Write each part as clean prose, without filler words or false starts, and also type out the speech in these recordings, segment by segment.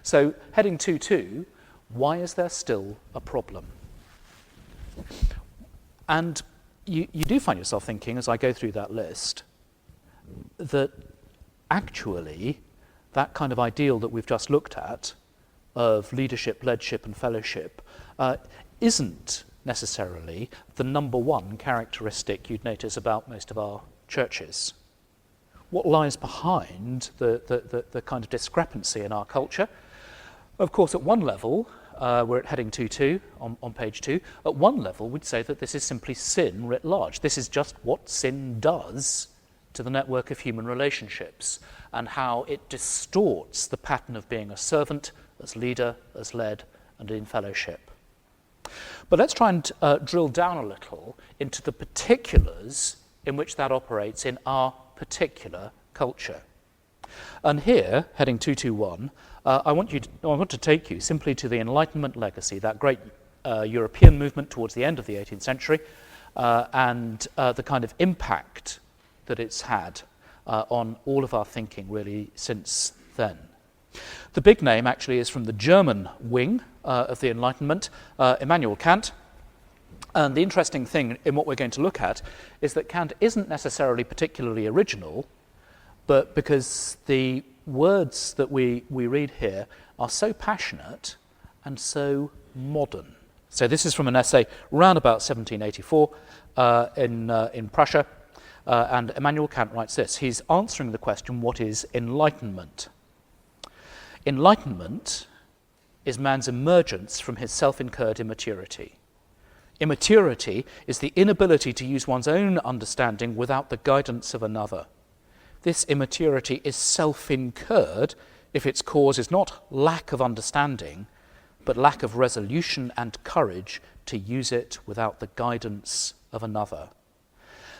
So heading 2.2, why is there still a problem? And you do find yourself thinking, as I go through that list, that actually that kind of ideal that we've just looked at of leadership, leadership and fellowship isn't necessarily the number one characteristic you'd notice about most of our churches. What lies behind the kind of discrepancy in our culture? Of course, at one level, we're at heading 2.2 on page 2. At one level, we'd say that this is simply sin writ large. This is just what sin does to the network of human relationships and how it distorts the pattern of being a servant, as leader, as led, and in fellowship. But let's try and drill down a little into the particulars in which that operates in our particular culture. And here, heading 2.2.1, I want to take you simply to the Enlightenment Legacy, that great European movement towards the end of the 18th century, and the kind of impact that it's had on all of our thinking really since then. The big name actually is from the German wing of the Enlightenment, Immanuel Kant. And the interesting thing in what we're going to look at is that Kant isn't necessarily particularly original, but because the words that we read here are so passionate and so modern. So this is from an essay around about 1784 in Prussia, and Immanuel Kant writes this. He's answering the question, what is enlightenment? Enlightenment is man's emergence from his self-incurred immaturity. Immaturity is the inability to use one's own understanding without the guidance of another. This immaturity is self-incurred if its cause is not lack of understanding, but lack of resolution and courage to use it without the guidance of another.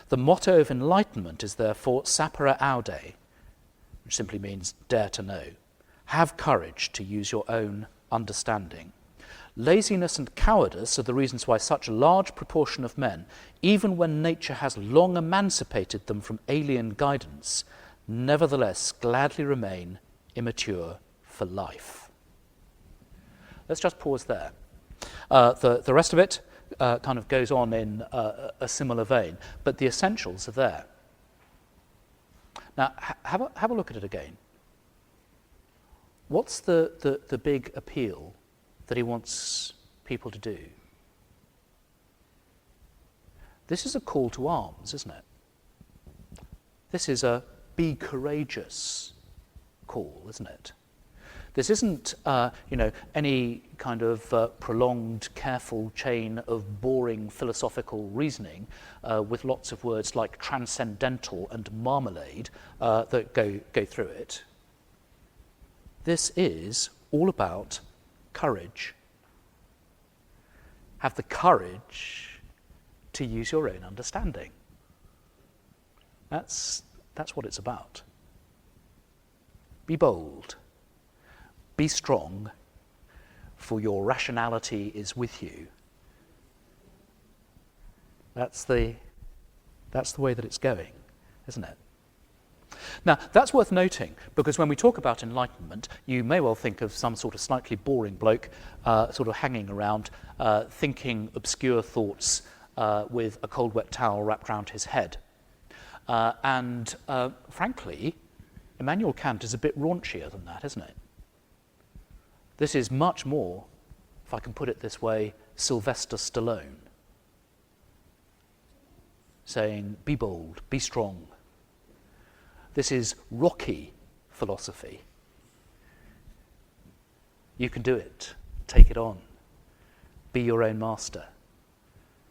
The motto of enlightenment is therefore sapere aude, which simply means dare to know. Have courage to use your own understanding. Laziness and cowardice are the reasons why such a large proportion of men, even when nature has long emancipated them from alien guidance, nevertheless gladly remain immature for life. Let's just pause there. The rest of it kind of goes on in a similar vein, but the essentials are there. Now, have a look at it again. What's the big appeal that he wants people to do? This is a call to arms, isn't it? This is a be courageous call, isn't it? This isn't, any kind of prolonged, careful chain of boring philosophical reasoning with lots of words like transcendental and marmalade that go through it. This is all about courage. Have the courage to use your own understanding. That's what it's about. Be bold. Be strong, for your rationality is with you. That's the way that it's going, isn't it? Now, that's worth noting, because when we talk about enlightenment, you may well think of some sort of slightly boring bloke sort of hanging around, thinking obscure thoughts with a cold, wet towel wrapped around his head. Frankly, Immanuel Kant is a bit raunchier than that, isn't it? This is much more, if I can put it this way, Sylvester Stallone, saying, be bold, be strong. This is Rocky philosophy. You can do it. Take it on. Be your own master.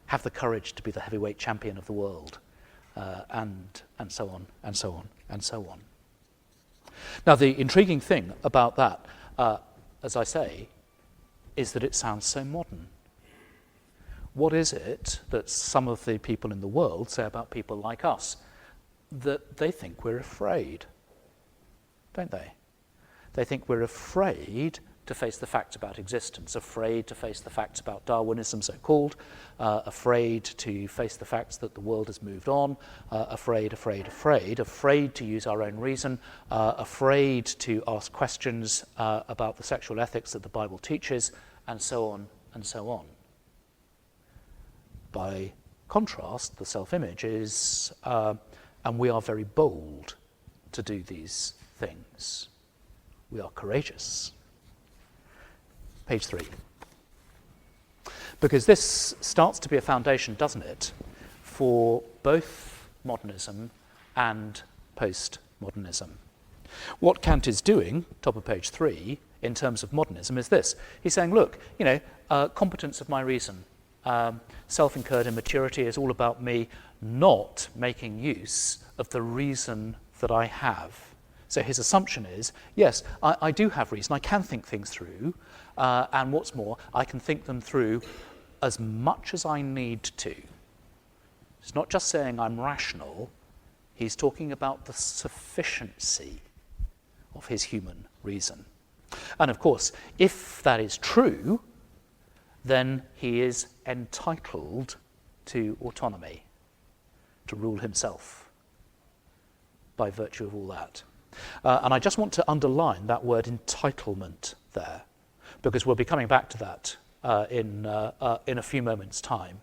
Have the courage to be the heavyweight champion of the world, and so on, and so on, and so on. Now, the intriguing thing about that, as I say, is that it sounds so modern. What is it that some of the people in the world say about people like us? That they think we're afraid, don't they? They think we're afraid to face the facts about existence, afraid to face the facts about Darwinism, so-called, afraid to face the facts that the world has moved on, afraid to use our own reason, afraid to ask questions about the sexual ethics that the Bible teaches, and so on and so on. By contrast, the self-image is, and we are very bold to do these things. We are courageous. Page 3. Because this starts to be a foundation, doesn't it, for both modernism and postmodernism. What Kant is doing, top of page 3, in terms of modernism is this. He's saying, look, competence of my reason, self-incurred immaturity is all about me not making use of the reason that I have. So his assumption is, yes, I do have reason, I can think things through, and what's more, I can think them through as much as I need to. It's not just saying I'm rational, he's talking about the sufficiency of his human reason. And of course, if that is true, then he is entitled to autonomy, to rule himself by virtue of all that. And I just want to underline that word entitlement there, because we'll be coming back to that in a few moments' time,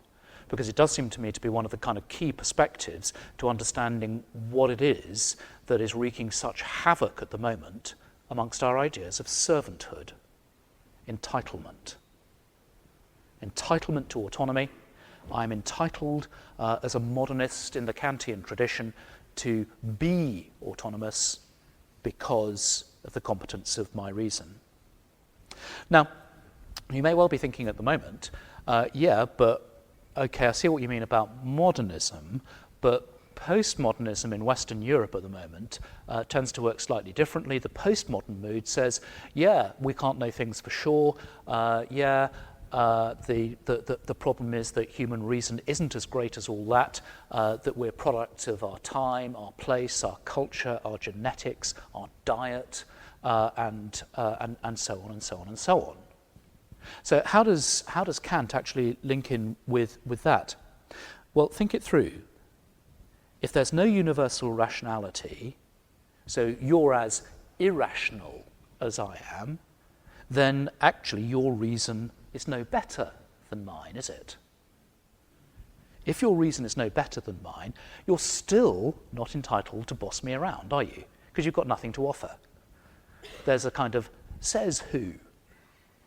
because it does seem to me to be one of the kind of key perspectives to understanding what it is that is wreaking such havoc at the moment amongst our ideas of servanthood. Entitlement. Entitlement to autonomy. I'm entitled, as a modernist in the Kantian tradition, to be autonomous because of the competence of my reason. Now, you may well be thinking at the moment, but okay, I see what you mean about modernism, but postmodernism in Western Europe at the moment tends to work slightly differently. The postmodern mood says, we can't know things for sure, the problem is that human reason isn't as great as all that, that we're products of our time, our place, our culture, our genetics, our diet, and so on and so on and so on. So how does Kant actually link in with that? Well, think it through. If there's no universal rationality, so you're as irrational as I am, then actually your reason is no better than mine, is it? If your reason is no better than mine, you're still not entitled to boss me around, are you? Because you've got nothing to offer. There's a kind of says who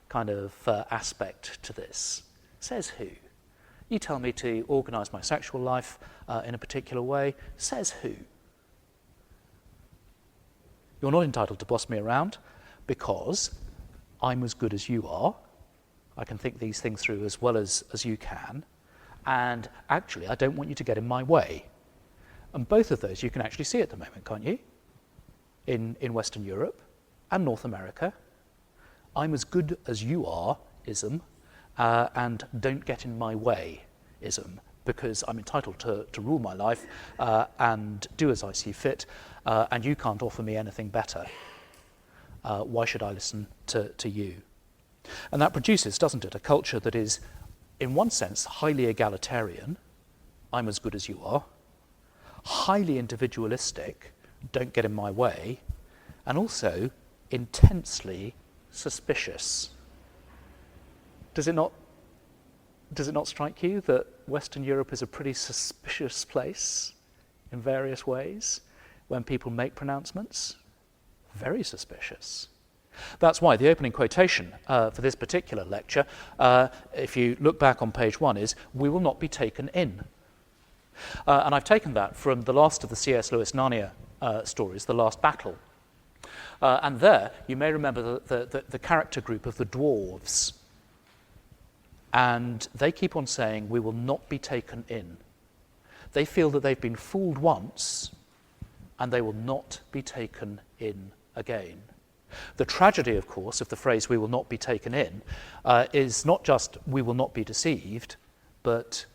kind of aspect to this. Says who? You tell me to organise my sexual life in a particular way. Says who? You're not entitled to boss me around because I'm as good as you are. I can think these things through as well as you can. And actually, I don't want you to get in my way. And both of those you can actually see at the moment, can't you? In Western Europe and North America. I'm as good as you are, ism, and don't get in my way, ism, because I'm entitled to rule my life and do as I see fit, and you can't offer me anything better. Why should I listen to you? And that produces, doesn't it, a culture that is, in one sense, highly egalitarian, I'm as good as you are, highly individualistic, don't get in my way, and also intensely suspicious. Does it not strike you that Western Europe is a pretty suspicious place in various ways when people make pronouncements? Very suspicious. That's why the opening quotation for this particular lecture, if you look back on page 1, is, "We will not be taken in." And I've taken that from the last of the C.S. Lewis Narnia stories, The Last Battle. And there, you may remember the character group of the dwarves. And they keep on saying, "We will not be taken in." They feel that they've been fooled once, and they will not be taken in again. The tragedy, of course, of the phrase "we will not be taken in" is not just we will not be deceived, but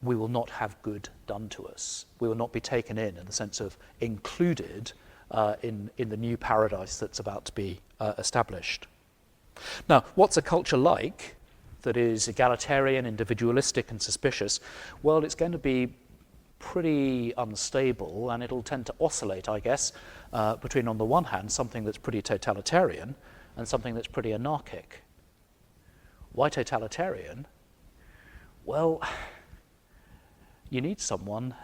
we will not have good done to us. We will not be taken in the sense of included in the new paradise that's about to be established. Now, what's a culture like that is egalitarian, individualistic, and suspicious? Well, it's going to be pretty unstable, and it'll tend to oscillate, I guess, between, on the one hand, something that's pretty totalitarian and something that's pretty anarchic. Why totalitarian? Well, you need someone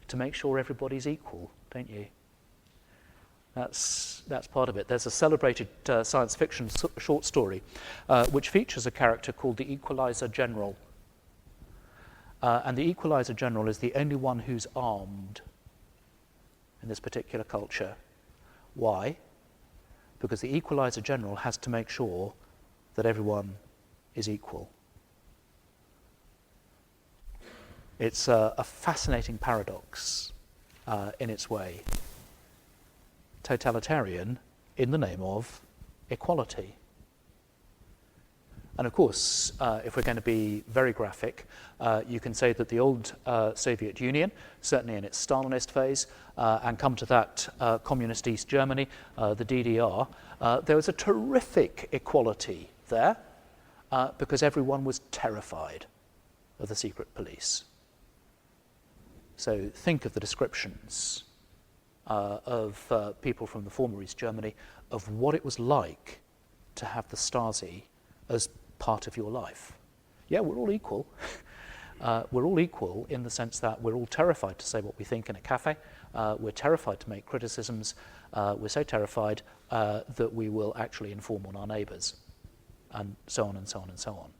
to make sure everybody's equal, don't you? That's part of it. There's a celebrated science fiction short story which features a character called the Equalizer General. And the Equalizer General is the only one who's armed in this particular culture. Why? Because the Equalizer General has to make sure that everyone is equal. It's a fascinating paradox in its way. Totalitarian in the name of equality. And of course, if we're going to be very graphic, you can say that the old Soviet Union, certainly in its Stalinist phase, and come to that communist East Germany, the DDR, there was a terrific equality there because everyone was terrified of the secret police. So think of the descriptions of people from the former East Germany of what it was like to have the Stasi as part of your life. Yeah, we're all equal. We're all equal in the sense that we're all terrified to say what we think in a cafe. We're terrified to make criticisms. We're so terrified that we will actually inform on our neighbours, and so on and so on and so on.